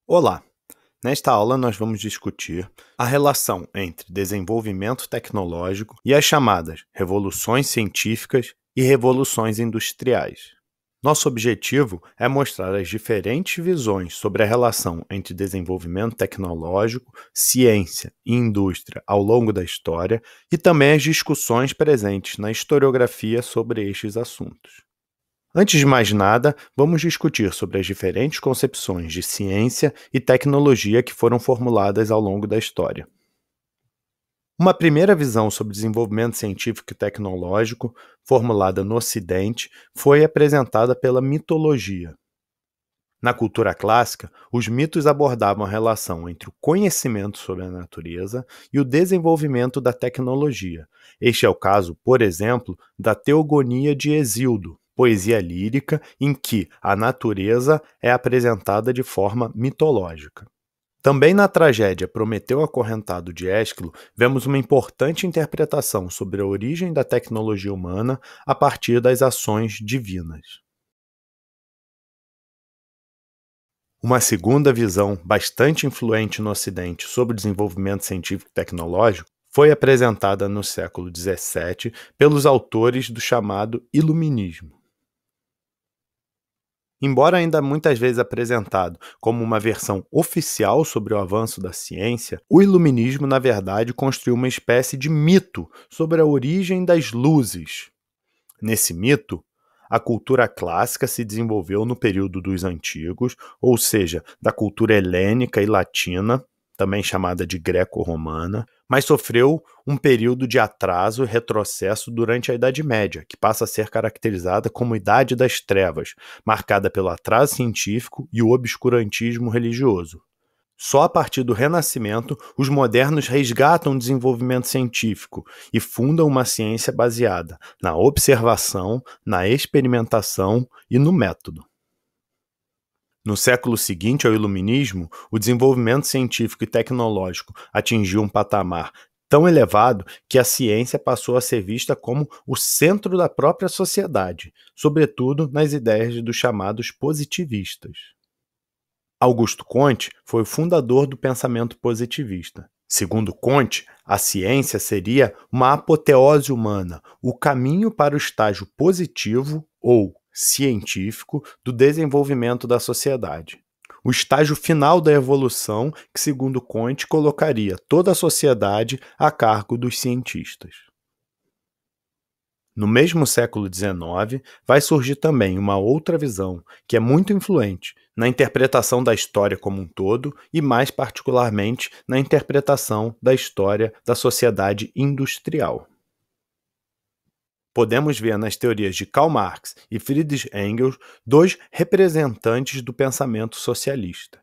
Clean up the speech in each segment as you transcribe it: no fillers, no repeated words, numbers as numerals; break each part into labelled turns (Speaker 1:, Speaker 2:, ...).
Speaker 1: Olá! Nesta aula, nós vamos discutir a relação entre desenvolvimento tecnológico e as chamadas revoluções científicas e revoluções industriais. Nosso objetivo é mostrar as diferentes visões sobre a relação entre desenvolvimento tecnológico, ciência e indústria ao longo da história e também as discussões presentes na historiografia sobre estes assuntos. Antes de mais nada, vamos discutir sobre as diferentes concepções de ciência e tecnologia que foram formuladas ao longo da história. Uma primeira visão sobre desenvolvimento científico e tecnológico, formulada no Ocidente, foi apresentada pela mitologia. Na cultura clássica, os mitos abordavam a relação entre o conhecimento sobre a natureza e o desenvolvimento da tecnologia. Este é o caso, por exemplo, da Teogonia de Hesíodo, poesia lírica em que a natureza é apresentada de forma mitológica. Também na tragédia Prometeu Acorrentado de Ésquilo, vemos uma importante interpretação sobre a origem da tecnologia humana a partir das ações divinas. Uma segunda visão bastante influente no Ocidente sobre o desenvolvimento científico e tecnológico foi apresentada no século XVII pelos autores do chamado Iluminismo. Embora ainda muitas vezes apresentado como uma versão oficial sobre o avanço da ciência, o Iluminismo, na verdade, construiu uma espécie de mito sobre a origem das luzes. Nesse mito, a cultura clássica se desenvolveu no período dos antigos, ou seja, da cultura helênica e latina, também chamada de greco-romana, mas sofreu um período de atraso e retrocesso durante a Idade Média, que passa a ser caracterizada como Idade das Trevas, marcada pelo atraso científico e o obscurantismo religioso. Só a partir do Renascimento, os modernos resgatam o desenvolvimento científico e fundam uma ciência baseada na observação, na experimentação e no método. No século seguinte ao Iluminismo, o desenvolvimento científico e tecnológico atingiu um patamar tão elevado que a ciência passou a ser vista como o centro da própria sociedade, sobretudo nas ideias dos chamados positivistas. Augusto Comte foi o fundador do pensamento positivista. Segundo Comte, a ciência seria uma apoteose humana, o caminho para o estágio positivo ou científico do desenvolvimento da sociedade. O estágio final da evolução que, segundo Comte, colocaria toda a sociedade a cargo dos cientistas. No mesmo século XIX, vai surgir também uma outra visão, que é muito influente na interpretação da história como um todo e, mais particularmente, na interpretação da história da sociedade industrial. Podemos ver nas teorias de Karl Marx e Friedrich Engels dois representantes do pensamento socialista.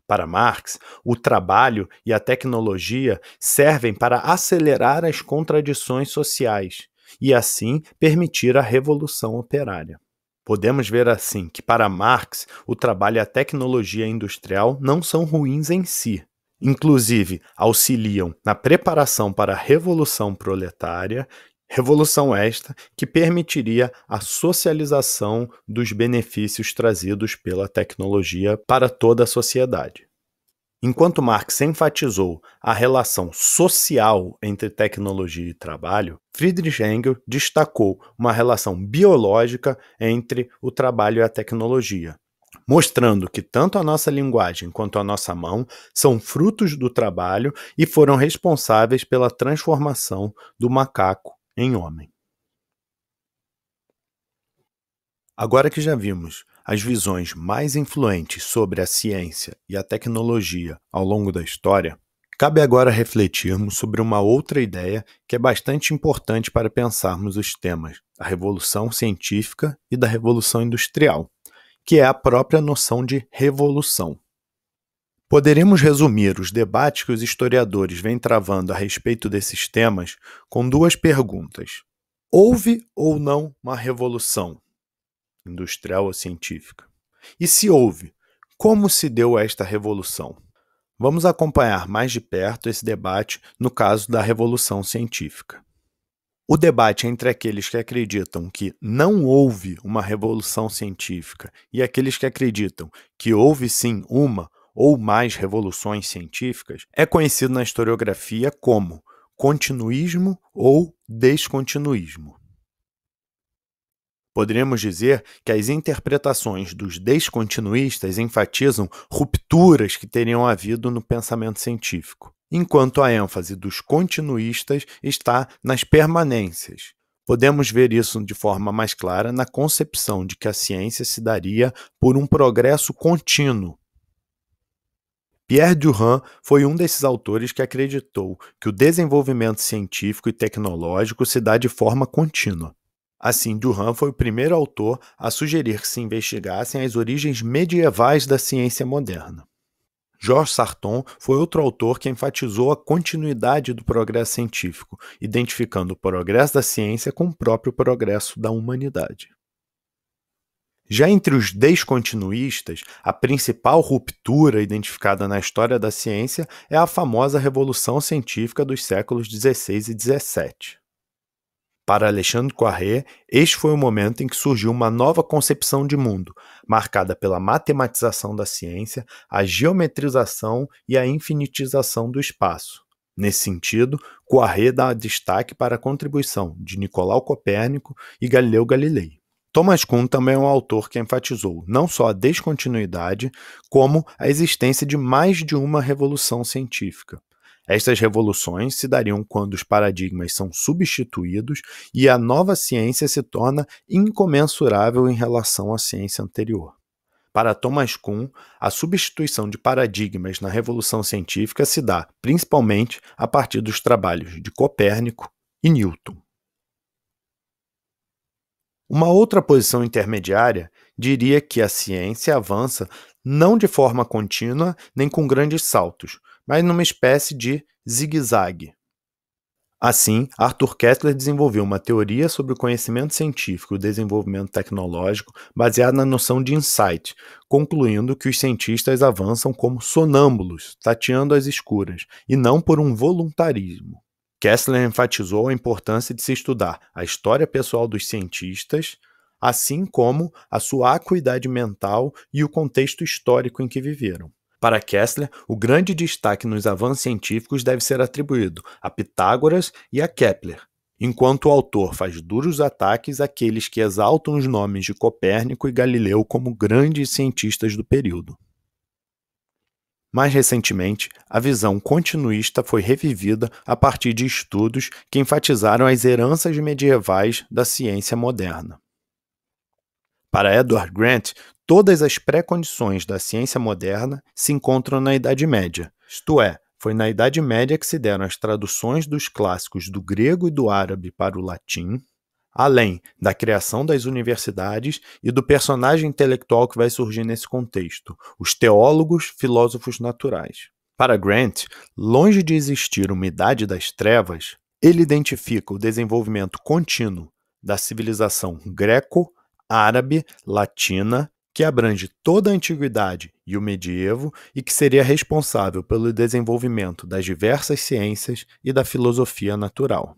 Speaker 1: Para Marx, o trabalho e a tecnologia servem para acelerar as contradições sociais e, assim, permitir a revolução operária. Podemos ver assim que, para Marx, o trabalho e a tecnologia industrial não são ruins em si. Inclusive, auxiliam na preparação para a revolução proletária, revolução esta que permitiria a socialização dos benefícios trazidos pela tecnologia para toda a sociedade. Enquanto Marx enfatizou a relação social entre tecnologia e trabalho, Friedrich Engels destacou uma relação biológica entre o trabalho e a tecnologia, mostrando que tanto a nossa linguagem quanto a nossa mão são frutos do trabalho e foram responsáveis pela transformação do macaco em homem. Agora que já vimos as visões mais influentes sobre a ciência e a tecnologia ao longo da história, cabe agora refletirmos sobre uma outra ideia que é bastante importante para pensarmos os temas da Revolução Científica e da Revolução Industrial, que é a própria noção de revolução. Poderemos resumir os debates que os historiadores vêm travando a respeito desses temas com duas perguntas. Houve ou não uma revolução industrial ou científica? E se houve, como se deu esta revolução? Vamos acompanhar mais de perto esse debate no caso da Revolução Científica. O debate entre aqueles que acreditam que não houve uma revolução científica e aqueles que acreditam que houve sim uma, ou mais revoluções científicas é conhecido na historiografia como continuismo ou descontinuismo. Poderíamos dizer que as interpretações dos descontinuístas enfatizam rupturas que teriam havido no pensamento científico, enquanto a ênfase dos continuistas está nas permanências. Podemos ver isso de forma mais clara na concepção de que a ciência se daria por um progresso contínuo. Pierre Durand foi um desses autores que acreditou que o desenvolvimento científico e tecnológico se dá de forma contínua. Assim, Durand foi o primeiro autor a sugerir que se investigassem as origens medievais da ciência moderna. Georges Sarton foi outro autor que enfatizou a continuidade do progresso científico, identificando o progresso da ciência com o próprio progresso da humanidade. Já entre os descontinuístas, a principal ruptura identificada na história da ciência é a famosa Revolução Científica dos séculos XVI e XVII. Para Alexandre Poiré, este foi o momento em que surgiu uma nova concepção de mundo, marcada pela matematização da ciência, a geometrização e a infinitização do espaço. Nesse sentido, Poiré dá destaque para a contribuição de Nicolau Copérnico e Galileu Galilei. Thomas Kuhn também é um autor que enfatizou não só a descontinuidade, como a existência de mais de uma revolução científica. Estas revoluções se dariam quando os paradigmas são substituídos e a nova ciência se torna incomensurável em relação à ciência anterior. Para Thomas Kuhn, a substituição de paradigmas na revolução científica se dá principalmente a partir dos trabalhos de Copérnico e Newton. Uma outra posição intermediária diria que a ciência avança não de forma contínua nem com grandes saltos, mas numa espécie de zigue-zague. Assim, Arthur Koestler desenvolveu uma teoria sobre o conhecimento científico e o desenvolvimento tecnológico baseada na noção de insight, concluindo que os cientistas avançam como sonâmbulos, tateando às escuras, e não por um voluntarismo. Koestler enfatizou a importância de se estudar a história pessoal dos cientistas, assim como a sua acuidade mental e o contexto histórico em que viveram. Para Koestler, o grande destaque nos avanços científicos deve ser atribuído a Pitágoras e a Kepler, enquanto o autor faz duros ataques àqueles que exaltam os nomes de Copérnico e Galileu como grandes cientistas do período. Mais recentemente, a visão continuista foi revivida a partir de estudos que enfatizaram as heranças medievais da ciência moderna. Para Edward Grant, todas as pré-condições da ciência moderna se encontram na Idade Média, isto é, foi na Idade Média que se deram as traduções dos clássicos do grego e do árabe para o latim, além da criação das universidades e do personagem intelectual que vai surgir nesse contexto, os teólogos, filósofos naturais. Para Grant, longe de existir uma idade das trevas, ele identifica o desenvolvimento contínuo da civilização greco-árabe latina, que abrange toda a antiguidade e o medievo e que seria responsável pelo desenvolvimento das diversas ciências e da filosofia natural.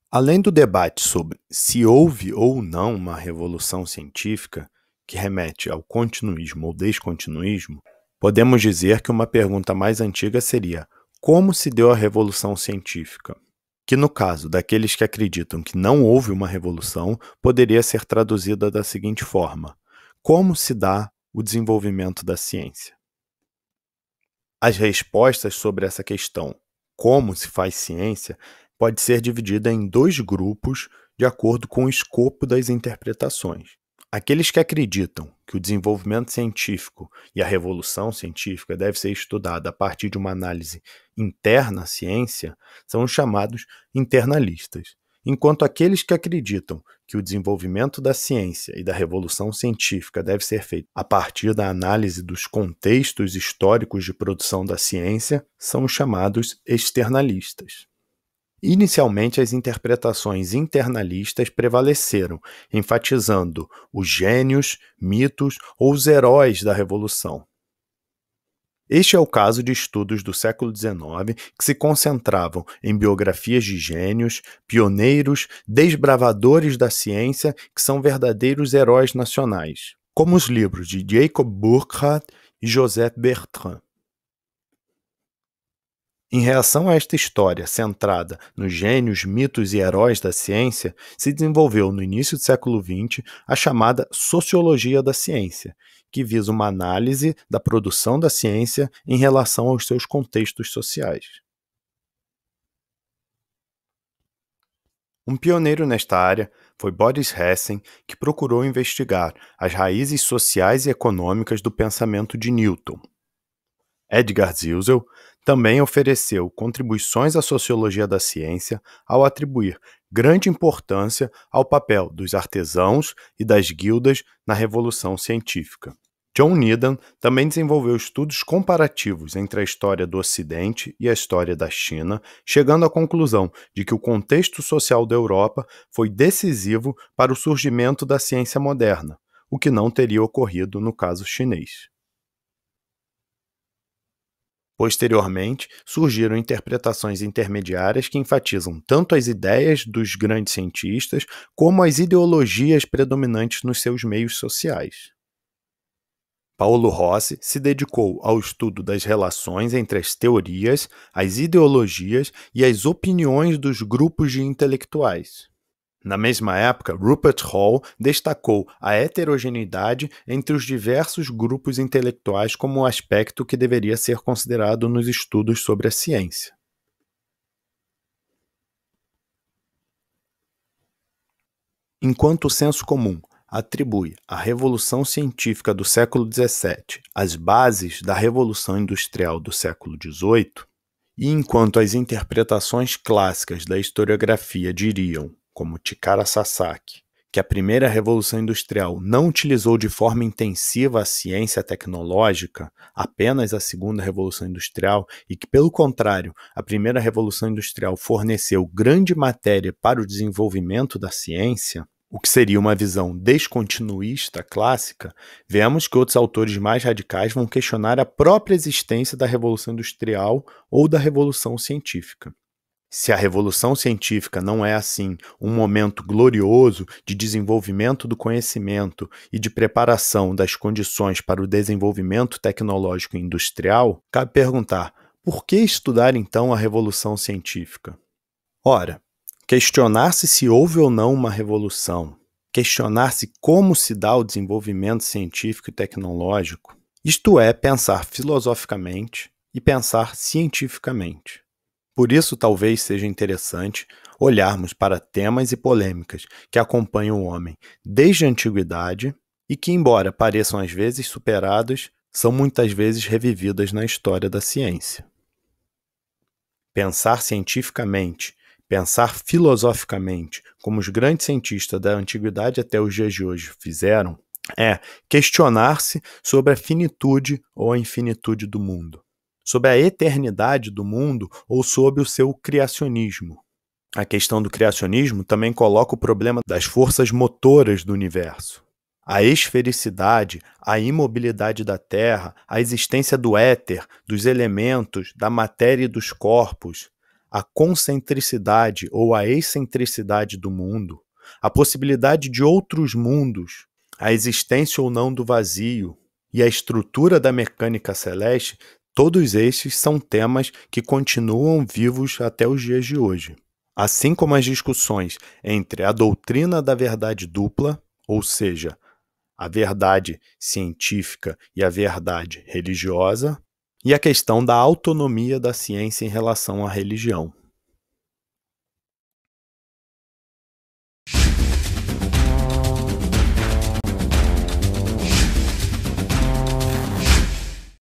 Speaker 1: Além do debate sobre se houve ou não uma revolução científica, que remete ao continuismo ou descontinuismo, podemos dizer que uma pergunta mais antiga seria: como se deu a revolução científica? Que no caso daqueles que acreditam que não houve uma revolução, poderia ser traduzida da seguinte forma: como se dá o desenvolvimento da ciência? As respostas sobre essa questão, como se faz ciência, pode ser dividida em dois grupos de acordo com o escopo das interpretações. Aqueles que acreditam que o desenvolvimento científico e a revolução científica deve ser estudada a partir de uma análise interna à ciência são os chamados internalistas, enquanto aqueles que acreditam que o desenvolvimento da ciência e da revolução científica deve ser feito a partir da análise dos contextos históricos de produção da ciência são os chamados externalistas. Inicialmente, as interpretações internalistas prevaleceram, enfatizando os gênios, mitos ou os heróis da Revolução. Este é o caso de estudos do século XIX que se concentravam em biografias de gênios, pioneiros, desbravadores da ciência que são verdadeiros heróis nacionais, como os livros de Jacob Burckhardt e Joseph Bertrand. Em reação a esta história centrada nos gênios, mitos e heróis da ciência, se desenvolveu no início do século XX a chamada sociologia da ciência, que visa uma análise da produção da ciência em relação aos seus contextos sociais. Um pioneiro nesta área foi Boris Hessen, que procurou investigar as raízes sociais e econômicas do pensamento de Newton. Edgar Zilsel também ofereceu contribuições à sociologia da ciência ao atribuir grande importância ao papel dos artesãos e das guildas na Revolução Científica. John Needham também desenvolveu estudos comparativos entre a história do Ocidente e a história da China, chegando à conclusão de que o contexto social da Europa foi decisivo para o surgimento da ciência moderna, o que não teria ocorrido no caso chinês. Posteriormente, surgiram interpretações intermediárias que enfatizam tanto as ideias dos grandes cientistas como as ideologias predominantes nos seus meios sociais. Paulo Rossi se dedicou ao estudo das relações entre as teorias, as ideologias e as opiniões dos grupos de intelectuais. Na mesma época, Rupert Hall destacou a heterogeneidade entre os diversos grupos intelectuais como um aspecto que deveria ser considerado nos estudos sobre a ciência. Enquanto o senso comum atribui à Revolução Científica do século XVII as bases da Revolução Industrial do século XVIII, e enquanto as interpretações clássicas da historiografia diriam, como Chikara Sasaki, que a primeira Revolução Industrial não utilizou de forma intensiva a ciência tecnológica, apenas a segunda Revolução Industrial, e que, pelo contrário, a primeira Revolução Industrial forneceu grande matéria para o desenvolvimento da ciência, o que seria uma visão descontinuista clássica, vemos que outros autores mais radicais vão questionar a própria existência da Revolução Industrial ou da Revolução Científica. Se a Revolução Científica não é, assim, um momento glorioso de desenvolvimento do conhecimento e de preparação das condições para o desenvolvimento tecnológico e industrial, cabe perguntar, por que estudar então a Revolução Científica? Ora, questionar-se se houve ou não uma revolução, questionar-se como se dá o desenvolvimento científico e tecnológico, isto é, pensar filosoficamente e pensar cientificamente. Por isso, talvez seja interessante olharmos para temas e polêmicas que acompanham o homem desde a antiguidade e que, embora pareçam às vezes superadas, são muitas vezes revividas na história da ciência. Pensar cientificamente, pensar filosoficamente, como os grandes cientistas da antiguidade até os dias de hoje fizeram, é questionar-se sobre a finitude ou a infinitude do mundo, sobre a eternidade do mundo ou sobre o seu criacionismo. A questão do criacionismo também coloca o problema das forças motoras do universo. A esfericidade, a imobilidade da Terra, a existência do éter, dos elementos, da matéria e dos corpos, a concentricidade ou a excentricidade do mundo, a possibilidade de outros mundos, a existência ou não do vazio e a estrutura da mecânica celeste, todos estes são temas que continuam vivos até os dias de hoje. Assim como as discussões entre a doutrina da verdade dupla, ou seja, a verdade científica e a verdade religiosa, e a questão da autonomia da ciência em relação à religião.